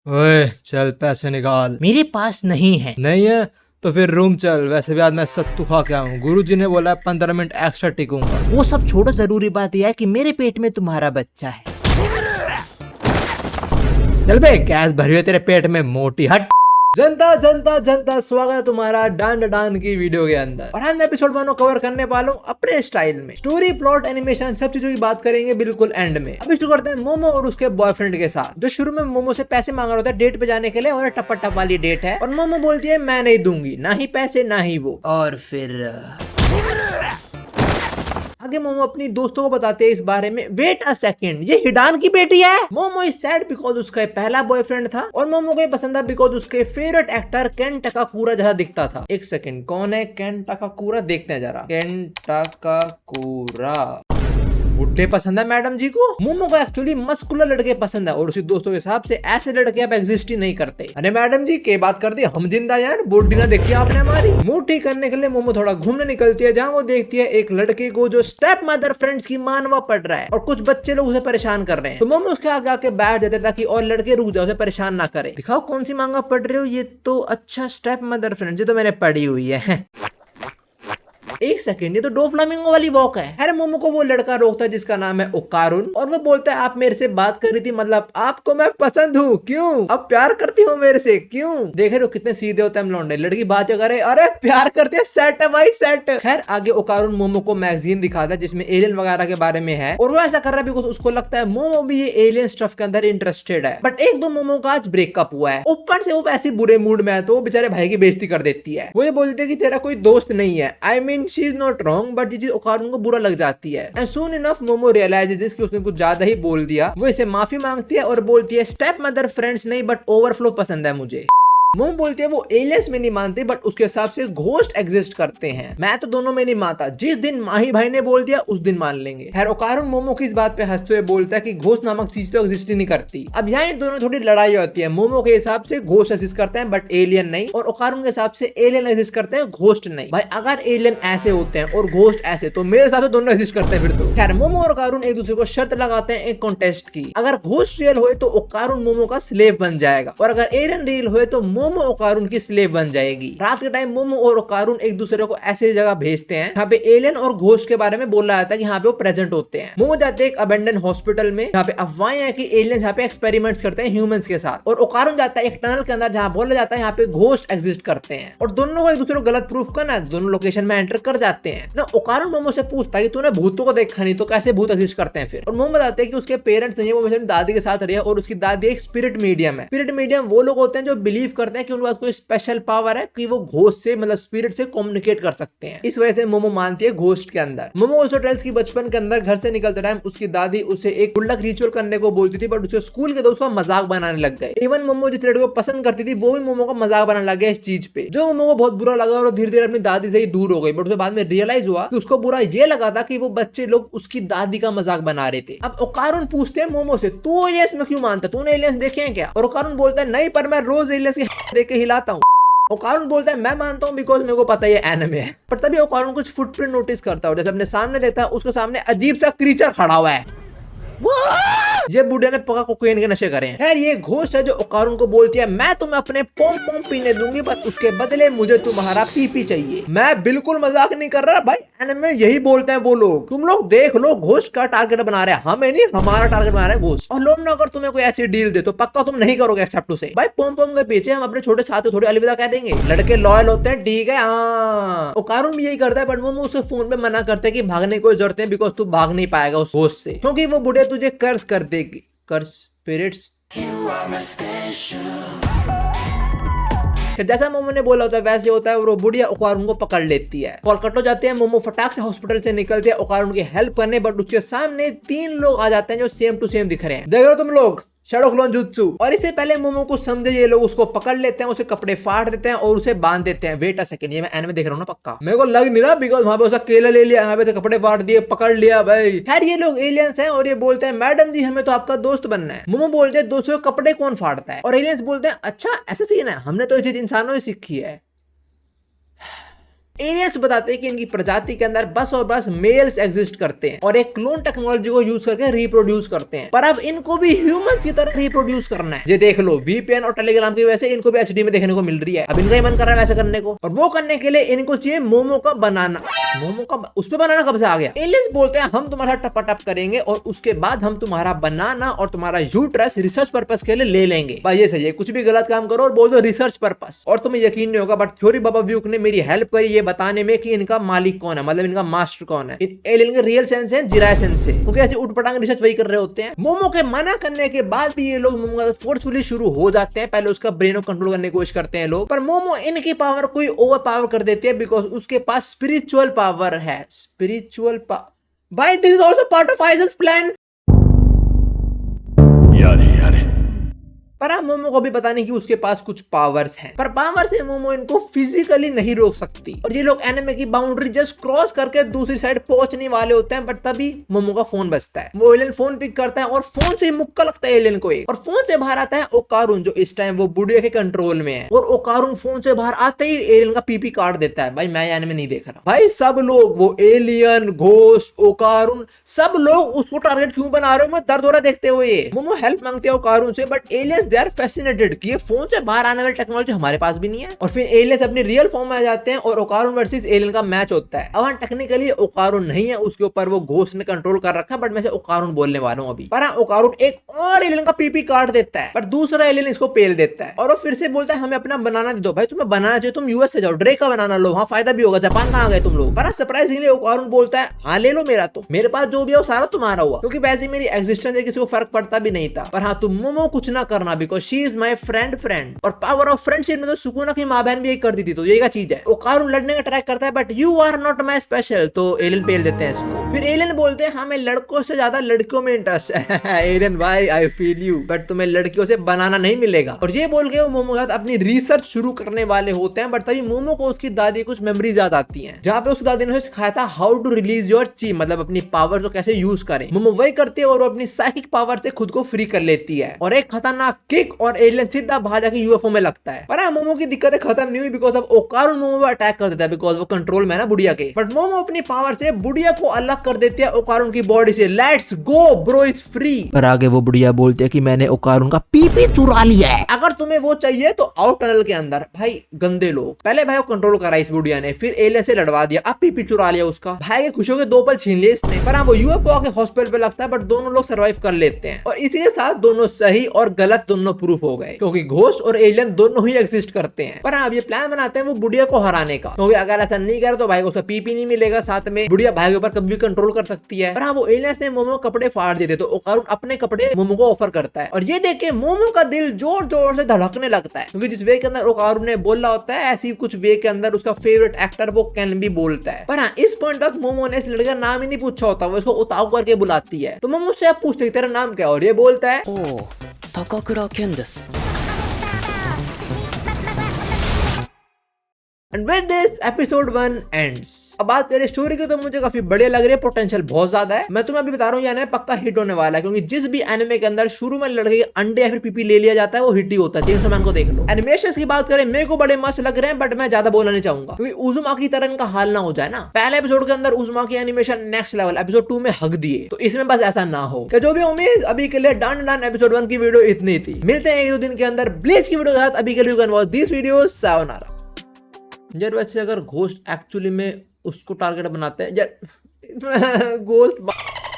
ओए चल पैसे निकाल। मेरे पास नहीं है। नहीं है तो फिर रूम चल। वैसे भी आज मैं सत्तू खा के आऊँ। गुरुजी ने बोला 15 मिनट एक्स्ट्रा टिकूंगा। वो सब छोड़ो, जरूरी बात यह है कि मेरे पेट में तुम्हारा बच्चा है। चल बे, गैस भरी हुई तेरे पेट में मोटी, हट। जनता जनता जनता, स्वागत है तुम्हारा डांड डांड की वीडियो के अंदर। और हम एपिसोड 1 कवर करने वाला हूँ अपने स्टाइल में। स्टोरी, प्लॉट, एनिमेशन, सब चीजों की बात करेंगे बिल्कुल एंड में। अभी शुरू करते हैं मोमो और उसके बॉयफ्रेंड के साथ, जो शुरू में मोमो से पैसे मांग रहा होता है डेट पे जाने के लिए, और टप्पा टप वाली डेट है। और मोमो बोलती है मैं नहीं दूंगी, ना ही पैसे ना ही वो। और फिर आगे मोमो अपनी दोस्तों को बताते हैं इस बारे में। वेट अ सेकंड, ये हिडान की बेटी है। मोमो इज सैड बिकॉज उसका पहला बॉयफ्रेंड था, और मोमो को ये पसंद था बिकॉज उसके फेवरेट एक्टर केन टाकाकुरा जैसा दिखता था। एक सेकंड, कौन है केन टाकाकुरा? देखते हैं जरा। केन टाकाकुरा बुड्ढे पसंद है मैडम जी को। मोमो को एक्चुअली मस्कुलर लड़के पसंद है, और उसी दोस्तों के हिसाब से ऐसे लड़के अब एग्जिस्ट ही नहीं करते। अरे मैडम जी के बात कर दी, हम जिंदा यार, बॉडी ना देखी आपने हमारी। मूड ठीक करने के लिए मोमो थोड़ा घूमने निकलती है, जहाँ वो देखती है एक लड़के को जो स्टेप मदर फ्रेंड्स की मानवा पड़ रहा है, और कुछ बच्चे लोग उसे परेशान कर रहे हैं। तो मोमो उसके आगे आके बैठ जाते ताकि और लड़के रुक जाए, उसे परेशान ना करे। दिखाओ कौन सी मांगा पढ़ रहे हो? ये तो अच्छा स्टेप मदर फ्रेंड्स, ये तो मैंने पढ़ी हुई है। एक सेकंड, ये तो डोफ्लामिंगो वाली वॉक है। अरे मोमो को वो लड़का रोकता है जिसका नाम है ओकारुन, और वो बोलता है आप मेरे से बात कर रही थी, मतलब आपको मैं पसंद हूँ, क्यों? अब प्यार करती हो मेरे से, क्यों? देख रहे हो कितने सीधे होते हैं हम लौंडे। लड़की बात करे, अरे प्यार करते हैं, सेट है भाई सेट। खैर आगे ओकारुन मोमो को मैगजीन दिखाता है जिसमें एलियन वगैरह के बारे में है, और वो ऐसा कर रहा है बिकॉज उसको लगता है मोमो भी ये एलियन स्टफ के अंदर इंटरेस्टेड है। बट एक दो मोमो का आज ब्रेकअप हुआ है, ऊपर से वो ऐसी बुरे मूड में है तो वो बेचारे भाई की बेइज्जती कर देती है। वो ये बोलती है कि तेरा कोई दोस्त नहीं है। I mean she is not wrong, but ये चीज ओकारुन को बुरा लग जाती है। And soon enough Momo realises this कि उसने कुछ ज्यादा ही बोल दिया। वो इसे माफी मांगती है और बोलती है स्टेप मदर फ्रेंड्स नहीं बट ओवरफ्लो पसंद है मुझे। मोम बोलती है वो एलियंस में नहीं मानती, बट उसके हिसाब से घोस्ट एग्जिस्ट करते हैं। मैं तो दोनों में नहीं मानता, जिस दिन माही भाई ने बोल दिया उस दिन मान लेंगे। खैर ओकारुन मोमो की इस बात पे हंसते हुए बोलता है कि घोस्ट नामक चीज तो एग्जिस्ट ही नहीं करती। अब यहाँ इन दोनों थोड़ी लड़ाई होती है। मोमो के हिसाब से घोस्ट एग्जिस्ट करते हैं बट एलियन नहीं, और ओकारुन के हिसाब से एलियन एग्जिस्ट करते हैं घोस्ट नहीं। भाई अगर एलियन ऐसे होते हैं और घोस्ट ऐसे, तो मेरे हिसाब से दोनों एग्जिस्ट करते हैं फिर तो। खैर मोमो और ओकारुन एक दूसरे को शर्त लगाते हैं एक कॉन्टेस्ट की। अगर घोस्ट रियल हुए तो ओकारुन मोमो का स्लेव बन जाएगा, और अगर एलियन रियल हुए तो मोमो ओकारुन की स्लेव बन जाएगी। रात के टाइम मोमो और ओकारुन एक दूसरे को ऐसी जगह भेजते हैं जहाँ पे एलियन और घोस्ट के बारे में बोला जाता है कि यहाँ पे वो प्रेजेंट होते हैं। मोमो जाते हैं एक अबेंडन हॉस्पिटल में जहाँ पे अफवाहें हैं कि एलियन यहाँ पे एक्सपेरिमेंट्स करते हैं ह्यूमंस के साथ, और ओकारुन जाता है एक टनल के अंदर जहाँ बोला जाता है यहाँ पे घोस्ट एग्जिस्ट करते हैं, और दोनों को एक दूसरे को गलत प्रूफ करना है। दोनों लोकेशन में एंटर कर जाते हैं ना। ओकारुन मोमो से पूछता है कि तूने भूतों को देखा नहीं तो कैसे भूत एग्जिस्ट करते हैं फिर? और मोमो बताते हैं कि उसके पेरेंट्स नहीं है, वो अपनी दादी के साथ रहे, और उसकी दादी एक स्पिरिट मीडियम है। स्पिरिट मीडियम वो लोग होते हैं जो बिलीव करते हैं कि उनके पास कोई स्पेशल पावर है कि वो घोस्ट से मतलब स्पिरिट से कम्युनिकेट कर सकते हैं। इस वजह से मोमो मानती है घोस्ट के अंदर। मोमो ऑल्सो टेल्स कि बचपन के अंदर घर से निकलते टाइम उसकी दादी उसे एक गुल्लक रिचुअल करने को बोलती थी, बट उसके स्कूल के दोस्त उसका मजाक बनाने लग गए। इवन मोमो जिस लड़के को पसंद करती थी वो भी मोमो का मजाक बनाने लग गया इस चीज पे, जो मोमो को बहुत बुरा लगा, और धीरे धीरे अपनी दादी से ही दूर हो गई। बट उसके बाद में रियलाइज हुआ कि उसको बुरा ये लगा था कि वो बच्चे लोग उसकी दादी का मजाक बना रहे थे। अब ओकारुन पूछते हैं मोमो से, तू एलियंस में क्यों मानता, तूने एलियंस देखे हैं क्या? और ओकारुन बोलता है नहीं, पर मैं रोज एलियंस की देख के हिलाता हूँ। ओकारुन बोलता है मैं मानता हूँ बिकॉज मेरे को पता है ये एनिमे है। पर तभी ओकारुन कुछ फुटप्रिंट नोटिस करता है, जैसे अपने सामने देखता है उसके सामने अजीब सा क्रीचर खड़ा हुआ है। ये बूढ़े ने पका कोकेन के नशे करे हैं। खैर ये घोस्ट है जो ओकारुन को बोलती है मैं तुम्हें अपने पोम पोम पीने दूंगी, बट उसके बदले मुझे तुम्हारा पीपी चाहिए। मैं बिल्कुल मजाक नहीं कर रहा भाई, एनिमे यही बोलते हैं वो लोग। तुम लोग देख लो घोस्ट का टारगेट बना रहे हैं, हमें नहीं, हमारा टारगेट बना रहे हैं घोस्ट। और लोग ना अगर तुम्हें कोई ऐसी डील दे तो पक्का तुम नहीं करोगे एक्सेप्ट उसे। भाई पोम पोम के पीछे हम अपने छोटे साथी थोड़ी अलविदा कह देंगे। लड़के लॉयल होते हैं, ठीक है। हाँ ओकारुन भी यही करता है, बट वो उसे फोन पे मना करते हैं कि भागने की कोई जरूरत है बिकॉज तू भाग नहीं पाएगा उस घोस्ट से, क्योंकि वो बुढ़े तुझे कर्ज कर देगी। कर्ज स्पिरिट्स। जैसा मोमो ने बोला होता है वैसे होता है, और वो बुढ़िया ओकारुन को पकड़ लेती है। कोलकाता जाते हैं, मोमो फटाक से हॉस्पिटल से निकलते हैं ओकारुन की हेल्प करने, बट उसके सामने 3 लोग आ जाते हैं जो सेम टू सेम दिख रहे हैं। देख रहे हो तुम लोग, शैडो क्लोन जुत्सु। और इससे पहले मोमो को समझे ये लोग उसको पकड़ लेते हैं, उसे कपड़े फाड़ देते हैं और उसे बांध देते हैं। वेट अ सेकंड, ये मैं एनिमे देख रहा हूँ ना पक्का, मेरे को लग नहीं रहा बिकॉज वहां पे उसका केला ले लिया, यहाँ पे तो कपड़े फाड़ दिए, पकड़ लिया भाई। खैर ये लोग एलियंस हैं और ये बोलते हैं मैडम जी हमें तो आपका दोस्त बनना है। मोमो बोलते हैं दोस्तों कपड़े कौन फाड़ता है, और एलियंस बोलते हैं अच्छा ऐसा सीन है, हमने तो ये चीज इंसानों ही सीखी है। एलियंस बताते हैं कि इनकी प्रजाति के अंदर बस और बस मेल्स एग्जिस्ट करते हैं और एक क्लोन टेक्नोलॉजी को यूज करके रिप्रोड्यूस करते हैं, पर अब इनको भी ह्यूमंस की तरह रिप्रोड्यूस करना है। ये देख लो, VPN और टेलीग्राम की वजह से इनको भी HD में देखने को मिल रही है। अब इनका ही मन कर रहा है वैसे करने को, और वो करने के लिए इनको चाहिए मोमो का बनाना। मोमो का उस पे बनाना कब से आ गया? एलियंस बोलते हैं हम तुम्हारा टपाटप करेंगे और उसके बाद हम तुम्हारा बनाना और तुम्हारा यूट्रस रिसर्च पर्पस के लिए ले लेंगे। भाई ये सही है, कुछ भी गलत काम करो और बोल दो रिसर्च पर्पस, और तुम्हें यकीन नहीं होगा बट थ्योरी बाबा व्यूक ने मेरी हेल्प करी ये बताने में कि इनका मालिक कौन है, मतलब इनका मास्टर कौन है। इन एलियन के रियल सेंस है जिराय सेंस है, क्योंकि ऐसे उठपटांग रिसर्च वही कर रहे होते हैं। मोमो के मना करने के बाद भी ये लोग मोमो फोर्सफुली शुरू हो जाते हैं। पहले उसका ब्रेन को कंट्रोल करने की कोशिश करते हैं लोग, पर मोमो इनकी पावर कोई ओवर पावर कर देती है बिकॉज उसके पास स्पिरिचुअल पावर है। स्पिरिचुअल पावर भाई, this is also part of आइजल्स प्लान। पर अब मोमो को भी पता नहीं कि उसके पास कुछ पावर्स हैं, पर पावर से मोमो इनको फिजिकली नहीं रोक सकती और ये लोग एनिमे की बाउंड्री जस्ट क्रॉस करके दूसरी साइड पहुंचने वाले होते हैं। बट तभी मोमो का फोन बजता है, वो एलियन फोन पिक करता है और फोन से मुक्का लगता है एलियन को एक, और फोन से बाहर आता है ओकारुन जो इस टाइम वो बुढ़िया के कंट्रोल में है, और ओकारुन फोन से बाहर आते ही एलियन का पीपी काट देता है। भाई मैं एनिमे नहीं देख रहा भाई, सब लोग वो एलियन, घोस्ट, ओकारुन सब लोग उसको टारगेट क्यों बना रहे हो? मैं दर्द हो रहा देखते हुए। मोमो हेल्प मांगते हैं ओकारुन से, but aliens they are fascinated कि ये फोन से बाहर आने वाली टेक्नोलॉजी हमारे पास भी नहीं है। और फिर एलियंस अपनी रियल फॉर्म में आ जाते हैं और ओकारुन वर्सेस एलियन का मैच होता है। अब टेक्निकली ओकारुन नहीं है, उसके ऊपर वो घोस्ट ने कंट्रोल कर रखा है, बट मैं से ओकारुन बोलने वाला हूं अभी। पर ओकारुन एक और एलियन का पीपी काट देता है, पर दूसरा एलियन इसको पेल देता है और वो फिर से बोलता है हमें अपना बनाना दे दो। भाई तुम्हें बनाना चाहिए, तुम US से जाओ, ड्रेक का बनाना लो, वहां फायदा भी होगा। जापान कहां गए तुम लोग? पर सरप्राइजिंगली ओकारुन बोलता है हाँ ले लो मेरा, तो मेरे पास जो भी है वो सारा तुम्हारा हुआ, क्योंकि वैसे मेरी एग्जिस्टेंस है, किसी को फर्क पड़ता भी नहीं था। पर हाँ तुम मोमो कुछ ना करना because she is my friend. और पावर ऑफ फ्रेंडशिप में तो सुकूना की मां बहन भी एक कर दी थी, तो ये का चीज है। ओकारुन लड़ने का ट्राई करता है but you are not my special, तो एलियन पेल देते हैं इसको। फिर एलियन बोलते हैं हमें लड़कों से ज्यादा लड़कियों में इंटरेस्ट है। एलियन भाई आई फील यू, बट तुम्हें लड़कियों से बनाना नहीं मिलेगा। और ये बोल के वो मोमो के साथ अपनी रिसर्च शुरू करने वाले होते हैं, बट तभी मोमो को उसकी दादी कुछ मेमोरीज याद आती हैं, जहाँ पे उसकी दादी ने सिखाया था हाउ टू रिलीज योर ची, मतलब अपनी पावर को कैसे यूज करें। मोमो वही करती है और वो अपनी साइकिक पावर से खुद को फ्री कर लेती है और एक खतरनाक किक और एलियन सीधा बाहर जाके UFO में लगता है। पर मोमो की दिक्कतें खत्म नहीं हुई बिकॉज अब ओकारुन मोमो पर अटैक कर देता है बिकॉज वो कंट्रोल में है ना बुढ़िया के। बट मोमो अपनी पावर से बुढ़िया को अलग कर देती है ओकारुन की बॉडी से। Let's go bro is free. पर आगे वो बुढ़िया बोलती है कि मैंने ओकारुन का पीपी चुरा लिया है। अगर तुम्हें वो चाहिए तो आओ टनल के अंदर। भाई गंदे लोग, पहले भाई को कंट्रोल करा इस बुढ़िया ने, फिर एलियन से लड़वा दिया, अब पीपी चुरा लिया उसका। भाई के खुशियों के 2 पल छीन लिए इसने। पर वो UFO आके हॉस्पिटल पे लगता है, बट दोनों लोग सर्वाइव कर लेते हैं और इसी के साथ दोनों सही और गलत दोनों प्रूफ हो गए, क्योंकि घोस्ट और एलियन दोनों ही एग्जिस्ट करते हैं। पर अब ये प्लान बनाते हैं वो बुढ़िया को हराने का, क्योंकि अगर ऐसा नहीं करे तो भाई को उसका पीपी नहीं मिलेगा, साथ में बुढ़िया भाई के ऊपर कभी भी कंट्रोल कर सकती है। पर वो एलियंस ने मोमो कपड़े फाड़ दिए थे, तो ओकारुन अपने कपड़े मोमो को ऑफर करता है और ये देख के मोमो का दिल जोर जोर से धड़कने लगता है, क्योंकि जिस वे के अंदर ओकारुन ने बोला होता है ऐसी कुछ वे के अंदर उसका फेवरेट एक्टर वो कैन भी बोलता है। पर हाँ इस पॉइंट तक मोमो ने इस लड़के का नाम ही नहीं पूछा होता, वो इसको उताव करके बुलाती है। तो मोमो से आप पूछते तेरा नाम क्या, और ये बोलता है ओ ताकाकुरा केन देसु। And with this episode 1 ends। अब बात करें स्टोरी की तो मुझे काफी बढ़िया लग रही है, पोटेंशियल बहुत ज्यादा है। मैं तुम्हें अभी बता रहा हूँ ये एनिमे पक्का हिट होने वाला है, क्योंकि जिस भी एनिमे के अंदर शुरू में लड़के के अंडे या फिर पीपी ले लिया जाता है वो हिट ही होता है। चेंसो मैन को देख लो। एनिमेशंस की बात करें मेरे को बड़े मस्त लग रहे हैं, बट मैं ज्यादा बोलना नहीं चाहूंगा क्योंकि उजुमा की तरह इनका हाल ना हो जाए ना। पहले एपिसोड के अंदर उजुमा की एनिमेशन नेक्स्ट लेवल, एपिसोड 2 में हक दिए, तो इसमें बस ऐसा ना हो। जो भी उम्मीद अभी के लिए डन एपिसोड 1 की वीडियो इतनी थी। मिलते हैं 1-2 दिन के अंदर ब्लीच की वीडियो के साथ। अभी के लिए वॉच दिस वीडियो। सायोनारा। यार वैसे अगर घोस्ट एक्चुअली में उसको टारगेट बनाते हैं यार घोस्ट